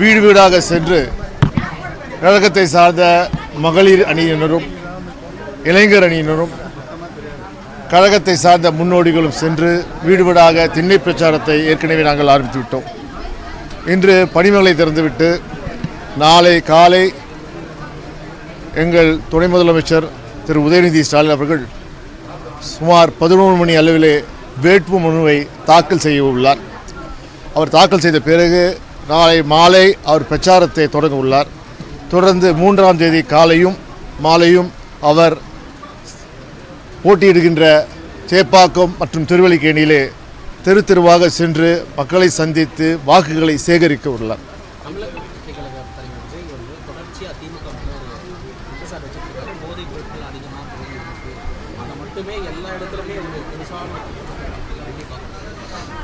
வீடு வீடாக சென்று கழகத்தை சார்ந்த மகளிர் அணியினரும் இளைஞர் அணியினரும் கழகத்தை சார்ந்த முன்னோடிகளும் சென்று வீடு வீடாக திண்ணை பிரச்சாரத்தை ஏற்கனவே நாங்கள் ஆரம்பித்து விட்டோம். இன்று பணிமனைகளை திறந்துவிட்டு நாளை காலை எங்கள் துணை முதலமைச்சர் திரு உதயநிதி ஸ்டாலின் அவர்கள் சுமார் 11 மணி அளவிலே வேட்பு மனுவை தாக்கல் செய்ய உள்ளார். அவர் தாக்கல் செய்த பிறகு நாளை மாலை அவர் பிரச்சாரத்தை தொடங்க உள்ளார். தொடர்ந்து 3ஆம் தேதி காலையும் மாலையும் அவர் போட்டியிடுகின்ற சேப்பாக்கம் மற்றும் திருவல்லிக்கேணியிலே தெரு தெருவாக சென்று மக்களை சந்தித்து வாக்குகளை சேகரிக்க உள்ளார்.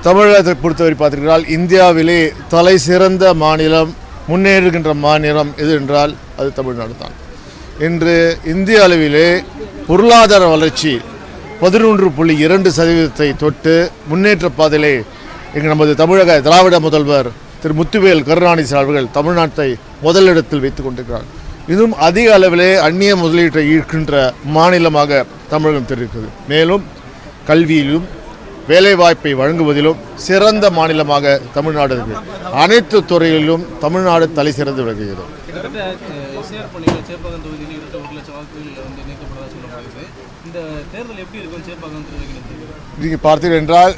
தமிழகத்தை பொறுத்தவரை பார்த்திருக்கிறால் இந்தியாவிலே தலை சிறந்த மாநிலம், முன்னேறுகின்ற மாநிலம் எது என்றால் அது தமிழ்நாடு தான். இன்று இந்திய அளவிலே பொருளாதார வளர்ச்சி 11.2% தொட்டு முன்னேற்ற பாதையிலே எங்கள் நமது தமிழக திராவிட முதல்வர் திரு முத்துவேல் கருணாநிதி அவர்கள் தமிழ்நாட்டை முதலிடத்தில் வைத்துக் கொண்டிருக்கிறார். இதுவும் அதிக அளவிலே அந்நிய முதலீட்டை ஈர்க்கின்ற மாநிலமாக தமிழகம் தெரிவிக்கிறது. மேலும் கல்வியிலும் வேலைவாய்ப்பை வழங்குவதிலும் சிறந்த மாநிலமாக தமிழ்நாடு இருக்குது. அனைத்து துறைகளிலும் தமிழ்நாடு தலை சிறந்து விளங்குகிறது. நீங்கள் பார்த்தீர்கள் என்றால்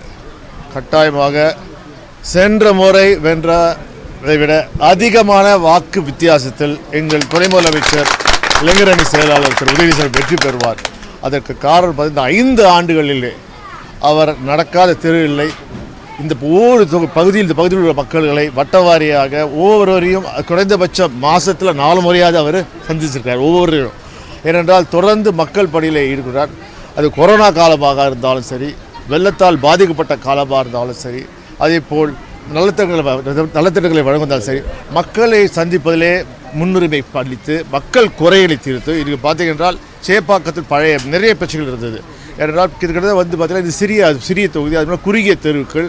கட்டாயமாக சென்ற முறை வென்றதை விட அதிகமான வாக்கு வித்தியாசத்தில் எங்கள் துணை முதலமைச்சர் இளைஞர் அணி செயலாளர் திரு உதயநிதி வெற்றி பெறுவார். அதற்கு காரணம் பார்த்தீங்கன்னா 5 ஆண்டுகளிலே அவர் நடக்காத தெரு இல்லை. இந்த ஒவ்வொரு பகுதியில் உள்ள மக்கள்களை வட்டவாரியாக ஒவ்வொருவரையும் குறைந்தபட்ச மாதத்தில் 4 முறையாவது அவர் சந்திச்சிருக்கார் ஒவ்வொருவரையும். ஏனென்றால் தொடர்ந்து மக்கள் பணியில் ஈடுபடுறார். அது கொரோனா காலமாக இருந்தாலும் சரி, வெள்ளத்தால் பாதிக்கப்பட்ட காலமாக இருந்தாலும் சரி, அதே போல் நலத்திட்டங்களை வழங்குவதாலும் சரி, மக்களை சந்திப்பதிலே முன்னுரிமை அளித்து மக்கள் குறைகளை தீர்த்து. இதுக்கு பார்த்தீங்கன்றால் சேப்பாக்கத்தில் பழைய நிறைய பிரச்சனைகள் இருந்தது. ஏனென்றால் கிட்டத்தட்ட பார்த்தீங்கன்னா இது சிறிய தொகுதி, அதுமாதிரி குறுகிய தெருக்கள்.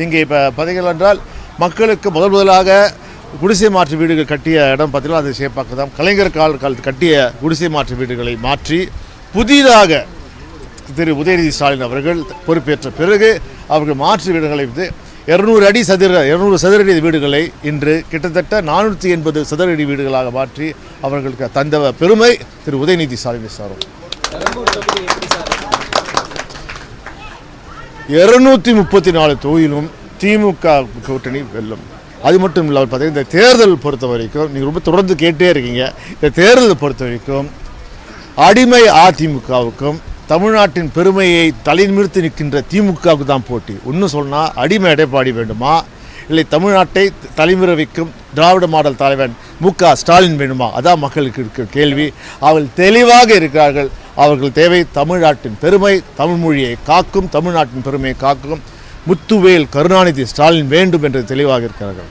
இங்கே இப்போ பார்த்தீங்கன்னா என்றால் மக்களுக்கு முதலாக குடிசை மாற்று வீடுகள் கட்டிய இடம் பார்த்தீங்கன்னா அது சேப்பாக்கம் தான். கலைஞர் காலத்தில் கட்டிய குடிசை மாற்று வீடுகளை மாற்றி புதிதாக திரு உதயநிதி ஸ்டாலின் அவர்கள் பொறுப்பேற்ற பிறகு அவர்கள் மாற்று வீடுகளை 200 சதுரடி வீடுகளை இன்று கிட்டத்தட்ட 480 சதுரடி வீடுகளாக மாற்றி அவர்களுக்கு தந்த பெருமை திரு உதயநிதி ஸ்டாலின் சாரும். 234 தொகுதியிலும் திமுக கூட்டணி வெல்லும். அது மட்டும் இல்லாமல் பார்த்தீங்கன்னா இந்த தேர்தல் பொறுத்த வரைக்கும் நீங்கள் ரொம்ப தொடர்ந்து கேட்டே இருக்கீங்க. இந்த தேர்தலை பொறுத்த வரைக்கும் அடிமை அதிமுகவுக்கும் தமிழ்நாட்டின் பெருமையை தலைநிமிர்த்து நிற்கின்ற திமுகவுக்கு தான் போட்டி. இன்னும் சொன்னால் அடிமை எடப்பாடி வேண்டுமா, இல்லை தமிழ்நாட்டை தலைமுற வைக்கும் திராவிட மாடல் தலைவன் மு.க. ஸ்டாலின் வேண்டுமா? அதான் மக்களுக்கு இருக்கிற கேள்வி. அவர்கள் தெளிவாக இருக்கிறார்கள். அவர்கள் தேவை தமிழ்நாட்டின் பெருமை, தமிழ் மொழியை காக்கும், தமிழ்நாட்டின் பெருமையை காக்கும் முத்துவேல் கருணாநிதி ஸ்டாலின் வேண்டும் என்று தெளிவாக இருக்கிறார்கள்.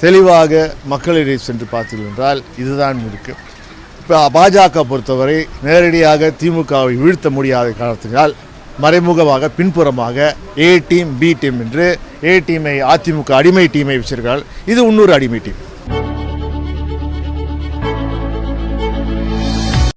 தெளிவாக மக்களிடையே சென்று பார்த்தீர்கள் என்றால் இதுதான் இருக்கு. இப்போ பாஜக பொறுத்தவரை நேரடியாக திமுகவை வீழ்த்த முடியாத காரணத்தினால் மறைமுகமாக பின்புறமாக A டீம் B டீம் என்று A டீமை அதிமுக அடிமை டீமை வச்சிருக்கிறார்கள். இது இன்னொரு அடிமை டீம்.